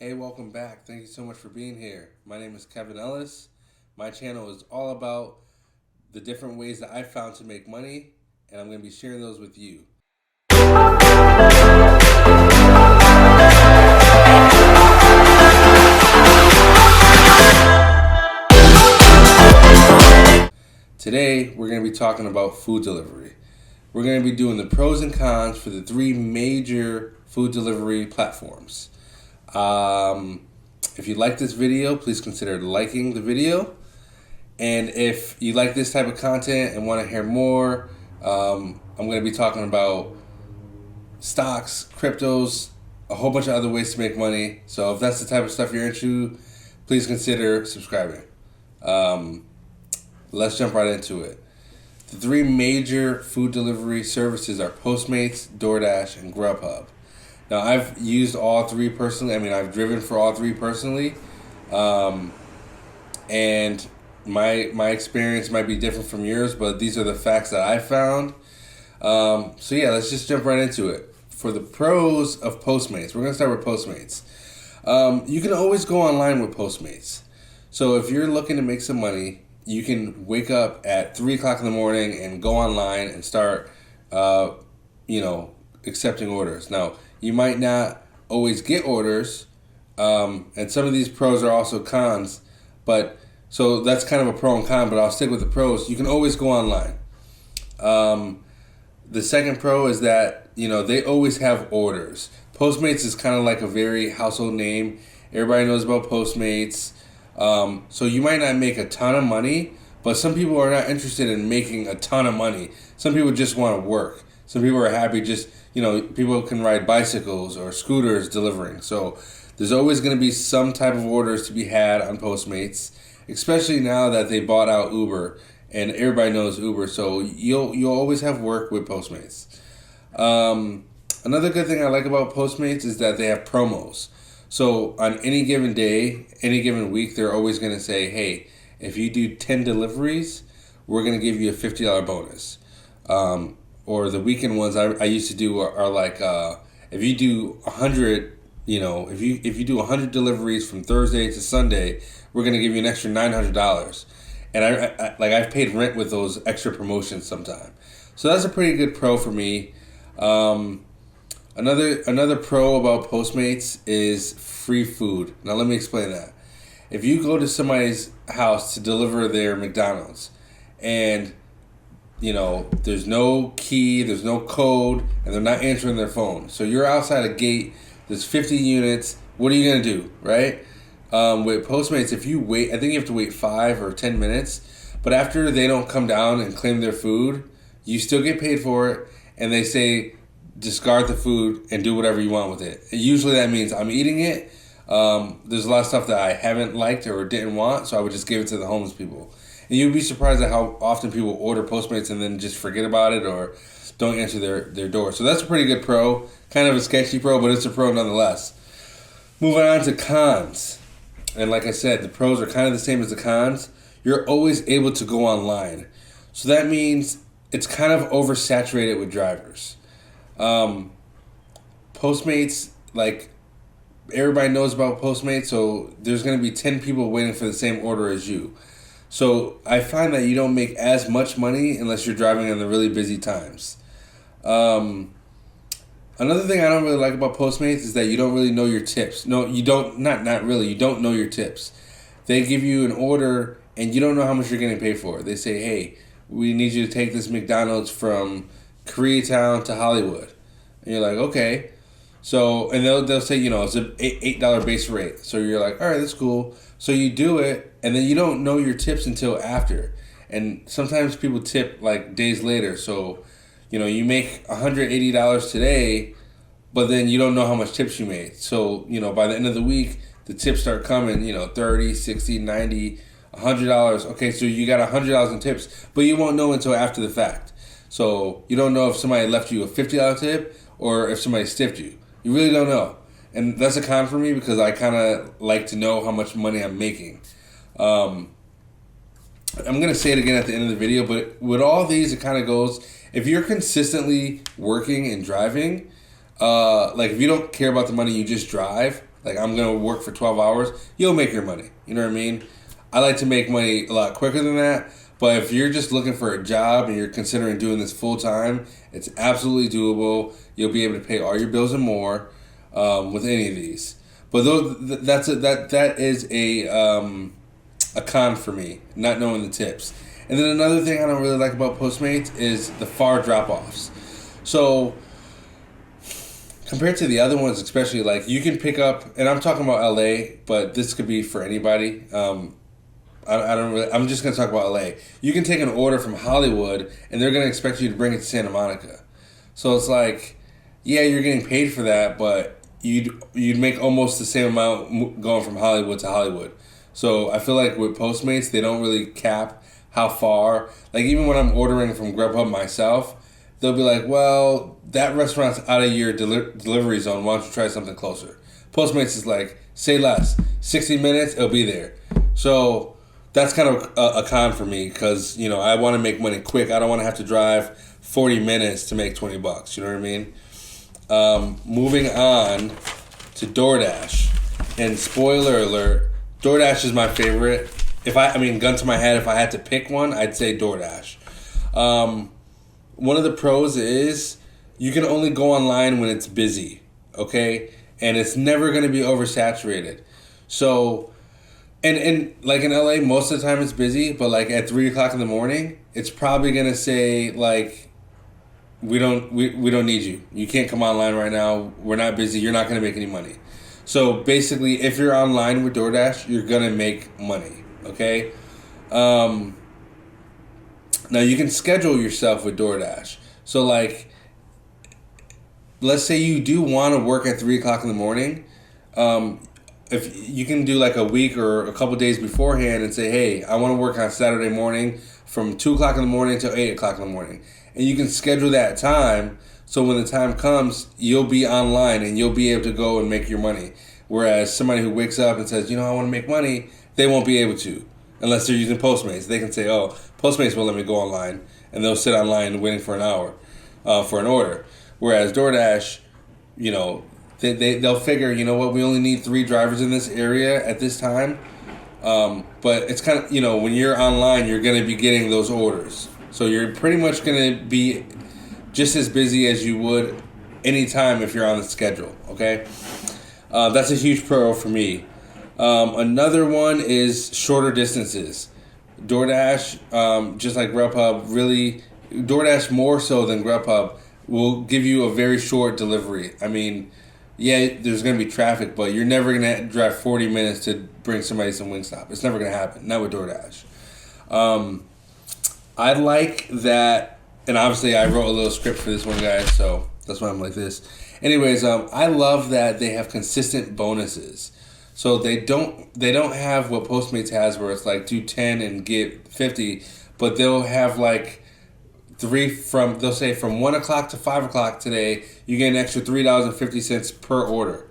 Hey, welcome back. Thank you so much for being here. My name is Kevin Ellis. My channel is all about the different ways that I found to make money, and I'm going to be sharing those with you. Today, we're going to be talking about food delivery. We're going to be doing the pros and cons for the three major food delivery platforms. If you like this video, please consider liking the video. And if you like this type of content and want to hear more, I'm going to be talking about stocks, cryptos, a whole bunch of other ways to make money. So if that's the type of stuff you're into, please consider subscribing. Let's jump right into it. The three major food delivery services are Postmates, DoorDash, and GrubHub. Now, I've used all three personally. I've driven for all three personally. And my experience might be different from yours, but these are the facts that I found. So yeah, let's just jump right into it. For the pros of Postmates, we're going to start with Postmates. You can always go online with Postmates. So if you're looking to make some money, you can wake up at 3 o'clock in the morning and go online and start, accepting orders. Now, you might not always get orders, and some of these pros are also cons, but so that's kind of a pro and con, but I'll stick with the pros. You can always go online. The second pro is that, they always have orders. Postmates is kind of like a very household name. Everybody knows about Postmates. So you might not make a ton of money, but some people are not interested in making a ton of money. Some people just want to work. Some people are happy just, people can ride bicycles or scooters delivering. So there's always going to be some type of orders to be had on Postmates, especially now that they bought out Uber and everybody knows Uber. So you'll always have work with Postmates. Another good thing I like about Postmates is that they have promos. So on any given day, any given week, they're always going to say, hey, if you do 10 deliveries, we're going to give you a $50 bonus. Or the weekend ones I used to do are like, if you do 100, if you do 100 deliveries from Thursday to Sunday, we're going to give you an extra $900. And I've paid rent with those extra promotions sometime. So that's a pretty good pro for me. Another pro about Postmates is free food. Now let me explain that. If you go to somebody's house to deliver their McDonald's and there's no key, there's no code, and they're not answering their phone. So you're outside a gate, there's 50 units, what are you going to do, right? With Postmates, if you wait, I think you have to wait 5 or 10 minutes, but after they don't come down and claim their food, you still get paid for it, and they say, discard the food and do whatever you want with it. Usually that means I'm eating it. There's a lot of stuff that I haven't liked or didn't want, so I would just give it to the homeless people. And you'd be surprised at how often people order Postmates and then just forget about it or don't answer their door. So that's a pretty good pro. Kind of a sketchy pro, but it's a pro nonetheless. Moving on to cons. And like I said, the pros are kind of the same as the cons. You're always able to go online. So that means it's kind of oversaturated with drivers. Postmates, like, everybody knows about Postmates, so there's going to be 10 people waiting for the same order as you. So I find that you don't make as much money unless you're driving in the really busy times. Another thing I don't really like about Postmates is that you don't really know your tips. No, you don't, not really, you don't know your tips. They give you an order and you don't know how much you're getting paid for it. They say, hey, we need you to take this McDonald's from Koreatown to Hollywood. And you're like, okay. So, and they'll say, it's an $8 base rate. So you're like, all right, that's cool. So you do it, and then you don't know your tips until after. And sometimes people tip like days later. So, you make $180 today, but then you don't know how much tips you made. So, by the end of the week, the tips start coming, $30, $60, $90, $100. Okay, so you got $100 in tips, but you won't know until after the fact. So you don't know if somebody left you a $50 tip or if somebody stiffed you. You really don't know. And that's a con for me because I kind of like to know how much money I'm making. I'm going to say it again at the end of the video, but with all these, it kind of goes, if you're consistently working and driving, like if you don't care about the money, you just drive, like I'm going to work for 12 hours, you'll make your money. You know what I mean? I like to make money a lot quicker than that. But if you're just looking for a job and you're considering doing this full time, it's absolutely doable. You'll be able to pay all your bills and more with any of these. But that is a con for me, not knowing the tips. And then another thing I don't really like about Postmates is the far drop-offs. So compared to the other ones, especially, like, you can pick up, and I'm talking about LA, but this could be for anybody. I'm just going to talk about LA. You can take an order from Hollywood, and they're going to expect you to bring it to Santa Monica. So it's like, yeah, you're getting paid for that, but you'd make almost the same amount going from Hollywood to Hollywood. So I feel like with Postmates, they don't really cap how far. Like, even when I'm ordering from GrubHub myself, they'll be like, well, that restaurant's out of your delivery zone. Why don't you try something closer? Postmates is like, say less. 60 minutes, it'll be there. So that's kind of a con for me because, you know, I want to make money quick. I don't want to have to drive 40 minutes to make $20. You know what I mean? Moving on to DoorDash. And spoiler alert, DoorDash is my favorite. Gun to my head, if I had to pick one, I'd say DoorDash. One of the pros is you can only go online when it's busy, okay? And it's never going to be oversaturated. So, and like in LA, most of the time it's busy, but like at 3 o'clock in the morning, it's probably going to say like, we don't need you. You can't come online right now. We're not busy. You're not going to make any money. So basically, if you're online with DoorDash, you're going to make money, okay? Now, you can schedule yourself with DoorDash. So, like, let's say you do want to work at 3 o'clock in the morning. If you can do like a week or a couple days beforehand and say, hey, I want to work on Saturday morning from 2 o'clock in the morning till 8 o'clock in the morning. And you can schedule that time so when the time comes, you'll be online and you'll be able to go and make your money. Whereas somebody who wakes up and says, you know, I want to make money, they won't be able to. Unless they're using Postmates. They can say, oh, Postmates will let me go online. And they'll sit online waiting for an hour for an order. Whereas DoorDash, you know, they'll figure, you know what, we only need 3 drivers in this area at this time. But it's kind of, you know, when you're online, you're going to be getting those orders. So you're pretty much going to be just as busy as you would anytime if you're on the schedule, okay? That's a huge pro for me. Another one is shorter distances. DoorDash, just like GrubHub, really, DoorDash more so than GrubHub, will give you a very short delivery. I mean, yeah, there's going to be traffic, but you're never going to drive 40 minutes to bring somebody some Wingstop. It's never going to happen. Not with DoorDash. I like that, and obviously I wrote a little script for this one, guys, so that's why I'm like this. Anyways, I love that they have consistent bonuses. So they don't have what Postmates has where it's like do 10 and get 50, but they'll have like they'll say from 1 o'clock to 5 o'clock today, you get an extra $3.50 per order.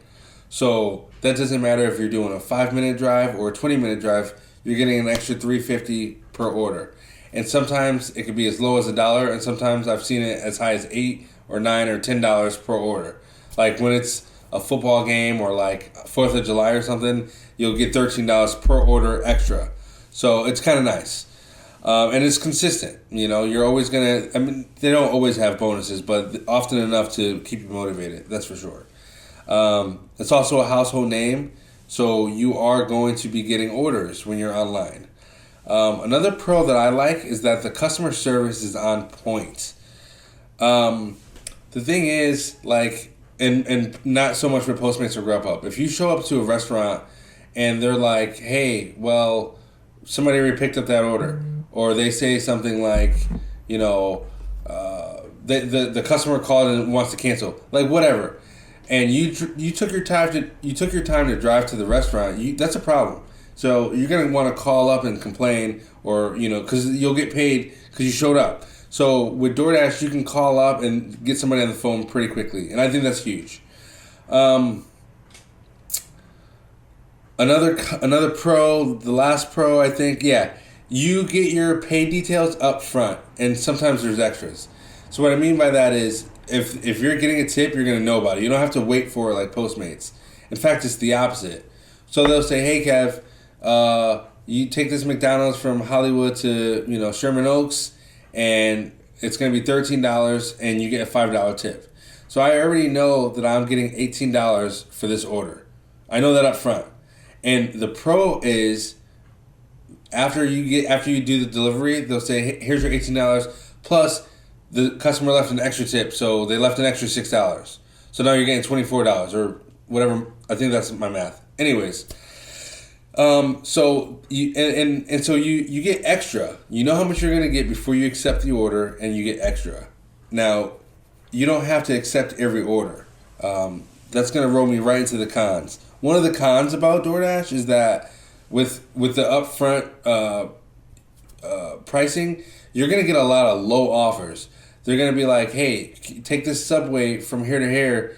So that doesn't matter if you're doing a 5-minute drive or a 20-minute drive, you're getting an extra $3.50 per order. And sometimes it could be as low as $1, and sometimes I've seen it as high as $8 or $9 or $10 per order. Like when it's a football game or like 4th of July or something, you'll get $13 per order extra. So it's kind of nice. And it's consistent. You know, you're always going to, I mean, they don't always have bonuses, but often enough to keep you motivated. That's for sure. It's also a household name, so you are going to be getting orders when you're online. Another pro that I like is that the customer service is on point. The thing is, like, and not so much with Postmates or GrubHub. If you show up to a restaurant and they're like, hey, well, somebody already picked up that order. Or they say something like, you know, the customer called and wants to cancel. Like, whatever. And you took your time to drive to the restaurant. That's a problem. So you're going to want to call up and complain or, you know, because you'll get paid because you showed up. So with DoorDash, you can call up and get somebody on the phone pretty quickly. And I think that's huge. Another pro, the last pro, I think, yeah, you get your pay details up front. And sometimes there's extras. So what I mean by that is if you're getting a tip, you're going to know about it. You don't have to wait for it like Postmates. In fact, it's the opposite. So they'll say, hey, Kev, you take this McDonald's from Hollywood to, Sherman Oaks, and it's going to be $13, and you get a $5 tip. So I already know that I'm getting $18 for this order. I know that up front. And the pro is, after you do the delivery, they'll say, hey, here's your $18, plus the customer left an extra tip, so they left an extra $6. So now you're getting $24 or whatever. I think that's my math. Anyways, so you get extra. You know how much you're gonna get before you accept the order, and you get extra. Now, you don't have to accept every order. That's gonna roll me right into the cons. One of the cons about DoorDash is that with the upfront pricing, you're gonna get a lot of low offers. They're gonna be like, hey, take this subway from here to here,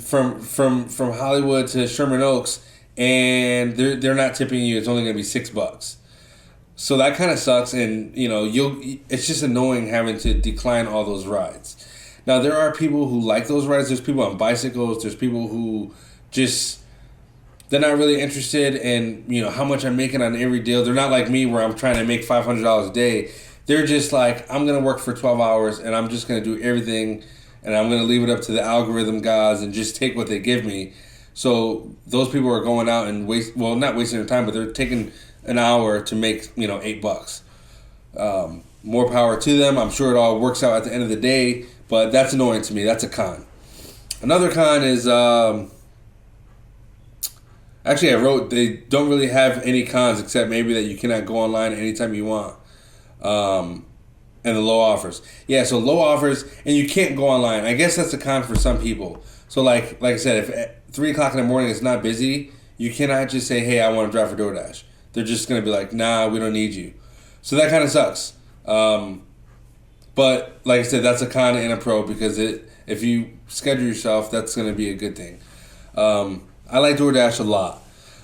from Hollywood to Sherman Oaks, and they're not tipping you. It's only gonna be $6. So that kind of sucks, and it's just annoying having to decline all those rides. Now there are people who like those rides. There's people on bicycles. There's people who just, they're not really interested in how much I'm making on every deal. They're not like me where I'm trying to make $500 a day. They're just like, I'm going to work for 12 hours and I'm just going to do everything, and I'm going to leave it up to the algorithm gods and just take what they give me. So those people are going out and not wasting their time, but they're taking an hour to make, $8. More power to them. I'm sure it all works out at the end of the day, but that's annoying to me. That's a con. Another con is, actually I wrote, they don't really have any cons except maybe that you cannot go online anytime you want. And the low offers. Yeah, so low offers, and you can't go online. I guess that's a con for some people. So like I said, if at 3 o'clock in the morning it's not busy, you cannot just say, hey, I want to drive for DoorDash. They're just going to be like, nah, we don't need you. So that kind of sucks. But like I said, that's a con and a pro, because if you schedule yourself, that's going to be a good thing. I like DoorDash a lot.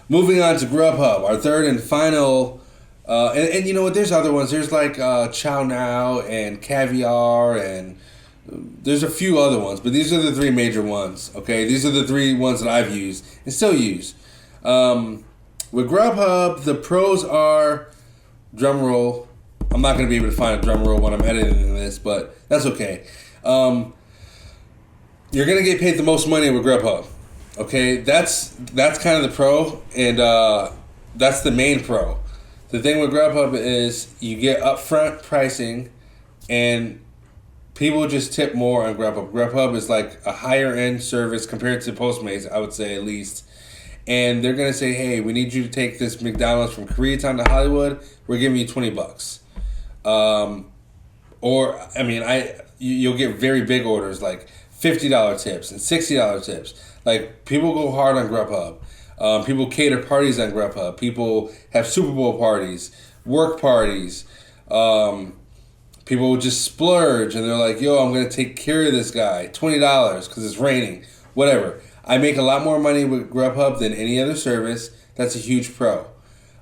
Moving on to GrubHub, our third and final. And you know what? There's other ones. There's like Chow Now and Caviar, and there's a few other ones, but these are the 3 major ones. Okay, these are the 3 ones that I've used and still use. With GrubHub, the pros are, drum roll. I'm not going to be able to find a drum roll when I'm editing this, but that's okay. You're going to get paid the most money with GrubHub. Okay, that's kind of the pro, and that's the main pro. The thing with GrubHub is you get upfront pricing, and people just tip more on GrubHub. GrubHub is like a higher end service compared to Postmates, I would say, at least. And they're gonna say, hey, we need you to take this McDonald's from Koreatown to Hollywood. We're giving you $20. You'll get very big orders like $50 tips and $60 tips. Like, people go hard on GrubHub. People cater parties on GrubHub. People have Super Bowl parties, work parties. People just splurge, and they're like, yo, I'm going to take care of this guy. $20 because it's raining. Whatever. I make a lot more money with GrubHub than any other service. That's a huge pro.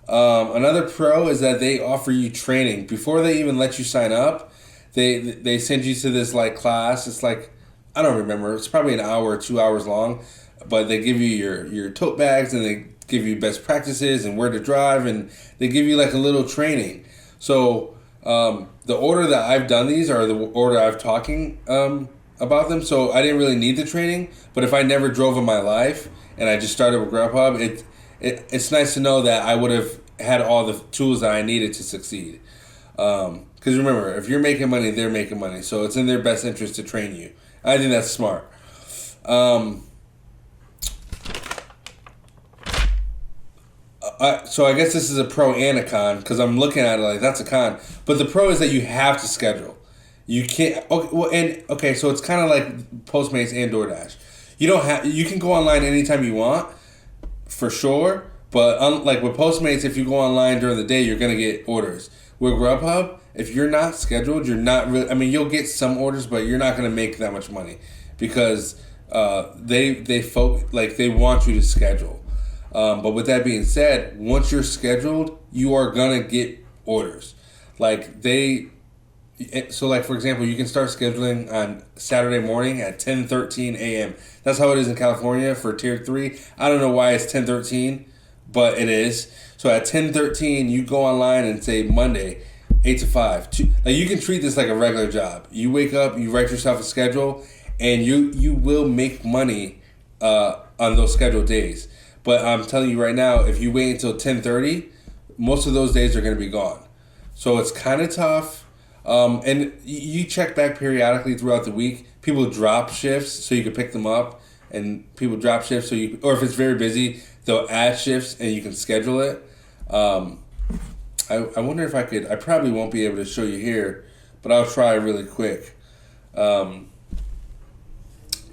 Another pro is that they offer you training. Before they even let you sign up, they send you to this like class. It's like, I don't remember. It's probably an hour or 2 hours long. But they give you your tote bags, and they give you best practices and where to drive, and they give you like a little training. So the order that I've done these are the order I've talking about them. So I didn't really need the training. But if I never drove in my life and I just started with GrubHub, it's nice to know that I would have had all the tools that I needed to succeed. Because remember, if you're making money, they're making money. So it's in their best interest to train you. I think that's smart. So I guess this is a pro and a con, because I'm looking at it like that's a con. But the pro is that you have to schedule. You can't. Okay, so it's kind of like Postmates and DoorDash. You can go online anytime you want, for sure. But like with Postmates, if you go online during the day, you're gonna get orders. With GrubHub, if you're not scheduled, you're not really. I mean, you'll get some orders, but you're not gonna make that much money, because they want you to schedule. But with that being said, once you're scheduled, you are gonna get orders. Like So, like, for example, you can start scheduling on Saturday morning at 10:13 a.m. That's how it is in California for Tier 3. I don't know why it's 10:13, but it is. So at 10:13, you go online and say Monday, 8 to 5. Like, you can treat this like a regular job. You wake up, you write yourself a schedule, and you will make money on those scheduled days. But I'm telling you right now, if you wait until 10:30, most of those days are going to be gone. So it's kind of tough. And you check back periodically throughout the week. People drop shifts so you can pick them up, and people drop shifts or if it's very busy, they'll add shifts and you can schedule it. I wonder if I could. I probably won't be able to show you here, but I'll try really quick.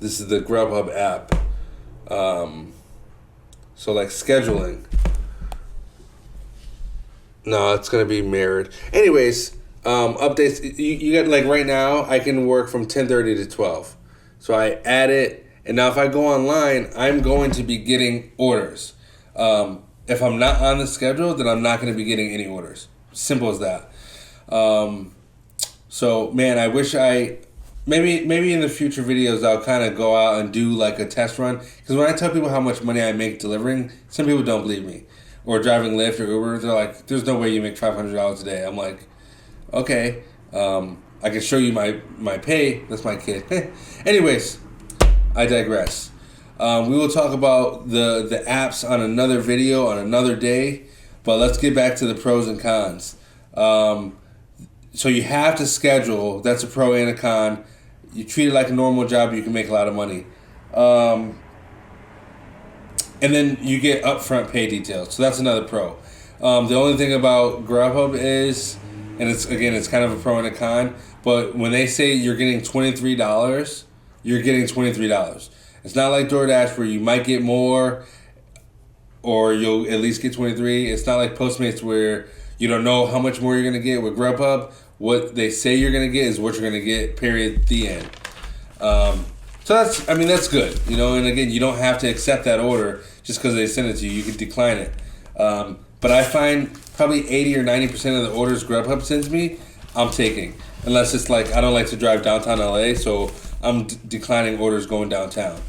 This is the GrubHub app. So like scheduling. No, it's gonna be mirrored. Anyways. Updates, you got, like, right now I can work from 10:30 to 12. So I add it, and now if I go online, I'm going to be getting orders. If I'm not on the schedule, then I'm not going to be getting any orders. Simple as that. So man, I wish maybe in the future videos I'll kind of go out and do like a test run, because when I tell people how much money I make delivering, some people don't believe me. Or driving Lyft or Uber, they're like, there's no way you make $500 a day. I'm like, okay, I can show you my pay. That's my kid. Anyways, I digress. We will talk about the apps on another video on another day, but let's get back to the pros and cons. So you have to schedule. That's a pro and a con. You treat it like a normal job, you can make a lot of money. And then you get upfront pay details. So that's another pro. The only thing about GrubHub is, and it's kind of a pro and a con, but when they say you're getting $23, you're getting $23. It's not like DoorDash where you might get more or you'll at least get 23. It's not like Postmates where you don't know how much more you're going to get. With GrubHub, what they say you're going to get is what you're going to get, period, the end. So that's good, and again, you don't have to accept that order just because they send it to you. You can decline it. But I find probably 80 or 90% of the orders GrubHub sends me, I'm taking. Unless it's like, I don't like to drive downtown LA, so I'm declining orders going downtown.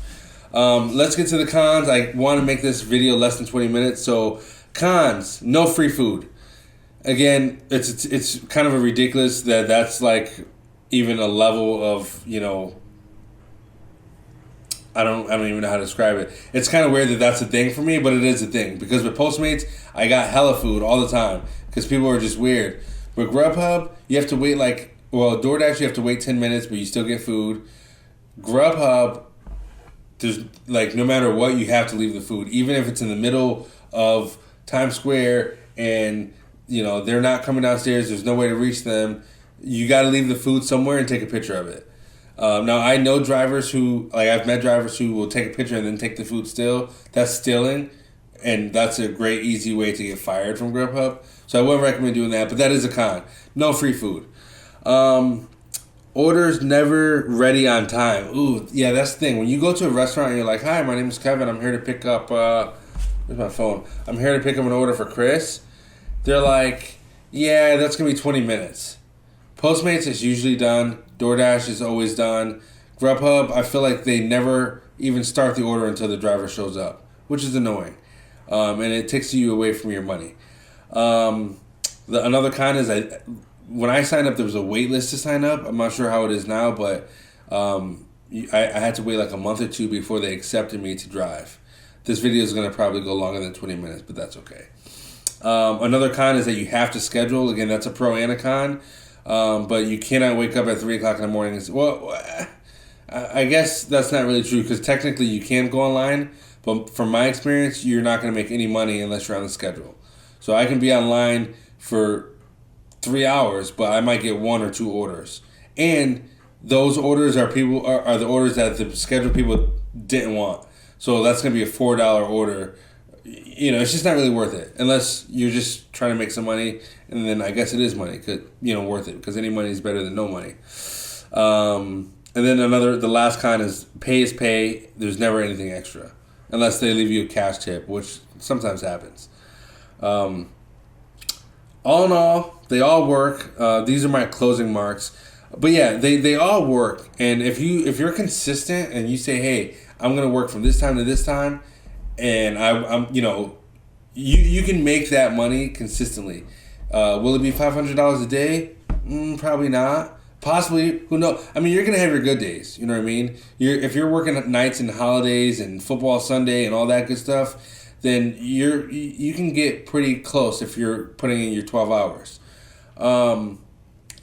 Let's get to the cons. I want to make this video less than 20 minutes. So cons, no free food. Again, it's kind of a ridiculous that's like even a level of, I don't even know how to describe it. It's kind of weird that that's a thing for me, but it is a thing. Because with Postmates, I got hella food all the time. Because people are just weird. With GrubHub, you have to wait DoorDash, you have to wait 10 minutes, but you still get food. GrubHub, there's no matter what, you have to leave the food. Even if it's in the middle of Times Square and, they're not coming downstairs, there's no way to reach them. You got to leave the food somewhere and take a picture of it. Now, I know drivers I've met drivers who will take a picture and then take the food still. That's stealing, and that's a great, easy way to get fired from GrubHub. So I wouldn't recommend doing that, but that is a con. No free food. Orders never ready on time. Ooh, yeah, that's the thing. When you go to a restaurant and you're like, hi, my name is Kevin. I'm here to pick up, where's my phone? I'm here to pick up an order for Chris. They're like, yeah, that's going to be 20 minutes. Postmates is usually done. DoorDash is always done. GrubHub, I feel like they never even start the order until the driver shows up, which is annoying. And it takes you away from your money. Another con is when I signed up, there was a wait list to sign up. I'm not sure how it is now, but I had to wait like a month or two before they accepted me to drive. This video is going to probably go longer than 20 minutes, but that's okay. Another con is that you have to schedule. Again, that's a pro and a con. But you cannot wake up at 3 o'clock in the morning. Well, I guess that's not really true because technically you can go online. But from my experience, you're not going to make any money unless you're on the schedule. So I can be online for 3 hours, but I might get 1 or 2 orders. And those orders are the orders that the scheduled people didn't want. So that's going to be a $4 order. It's just not really worth it unless you're just trying to make some money, and then I guess it is money, worth it because any money is better than no money. And then the last con is pay. There's never anything extra unless they leave you a cash tip, which sometimes happens. All in all, They all work. These are my closing marks. But yeah, they all work. And if you're consistent and you say, hey, I'm gonna work from this time to this time, and I'm you can make that money consistently. Will it be $500 a day? Probably not. Possibly, who knows? I mean, you're gonna have your good days. You know what I mean? If you're working at nights and holidays and football Sunday and all that good stuff, then you can get pretty close if you're putting in your 12 hours.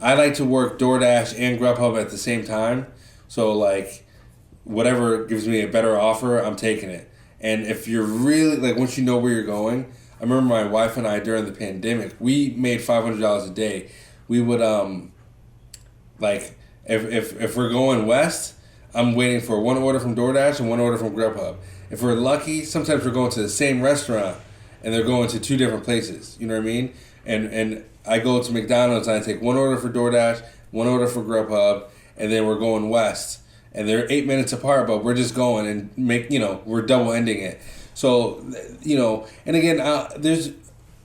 I like to work DoorDash and GrubHub at the same time. So like, whatever gives me a better offer, I'm taking it. And if you're really like, once you know where you're going, I remember my wife and I during the pandemic, we made $500 a day. We would like if we're going west, I'm waiting for one order from DoorDash and one order from GrubHub. If we're lucky, sometimes we're going to the same restaurant and they're going to two different places. You know what I mean? And I go to McDonald's and I take one order for DoorDash, one order for GrubHub, and then we're going west. And they're 8 minutes apart, but we're just going and we're double ending it. So, and again, there's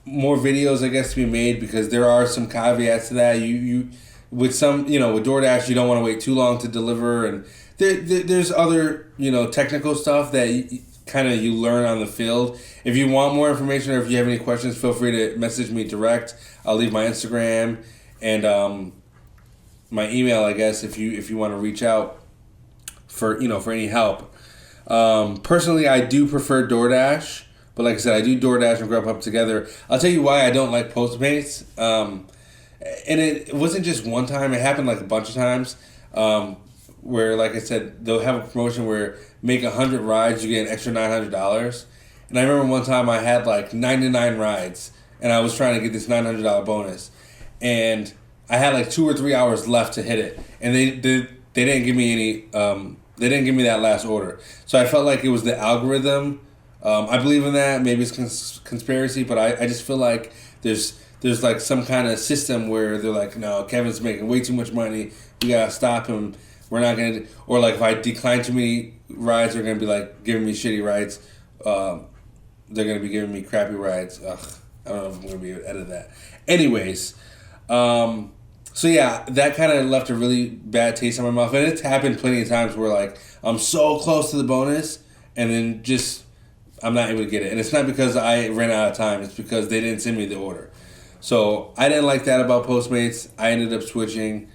more videos, I guess, to be made because there are some caveats to that. You with some, with DoorDash, you don't want to wait too long to deliver, and there's other, technical stuff that you learn on the field. If you want more information or if you have any questions, feel free to message me direct. I'll leave my Instagram and my email, I guess, if you want to reach out for any help. Personally, I do prefer DoorDash, but like I said, I do DoorDash and GrubHub together. I'll tell you why I don't like Postmates. And it wasn't just one time; it happened like a bunch of times. Where, like I said, they'll have a promotion where make 100 rides, you get an extra $900. And I remember one time I had like 99 rides, and I was trying to get this $900 bonus, and I had like 2 or 3 hours left to hit it, and they didn't give me any. They didn't give me that last order, so I felt like it was the algorithm. I believe in that. Maybe it's conspiracy, but I just feel like there's like some kind of system where they're like, no, Kevin's making way too much money. We gotta stop him. We're not gonna. Or like if I decline too many rides, they're gonna be like giving me shitty rides. They're gonna be giving me crappy rides. Ugh, I don't know if I'm gonna be able to edit that. Anyways, so yeah, that kind of left a really bad taste in my mouth, and it's happened plenty of times where like I'm so close to the bonus, and then just I'm not able to get it, and it's not because I ran out of time. It's because they didn't send me the order. So I didn't like that about Postmates. I ended up switching.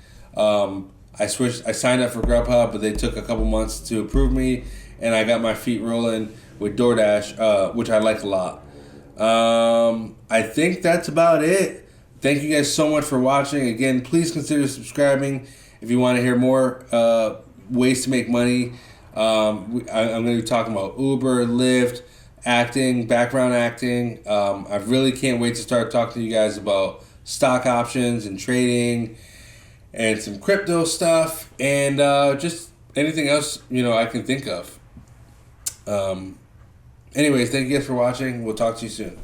I signed up for GrubHub, but they took a couple months to approve me, and I got my feet rolling with DoorDash, which I like a lot. I think that's about it. Thank you guys so much for watching. Again, please consider subscribing if you want to hear more ways to make money. I'm going to be talking about Uber, Lyft, acting, background acting. I really can't wait to start talking to you guys about stock options and trading and some crypto stuff and just anything else I can think of. Anyways, thank you guys for watching. We'll talk to you soon.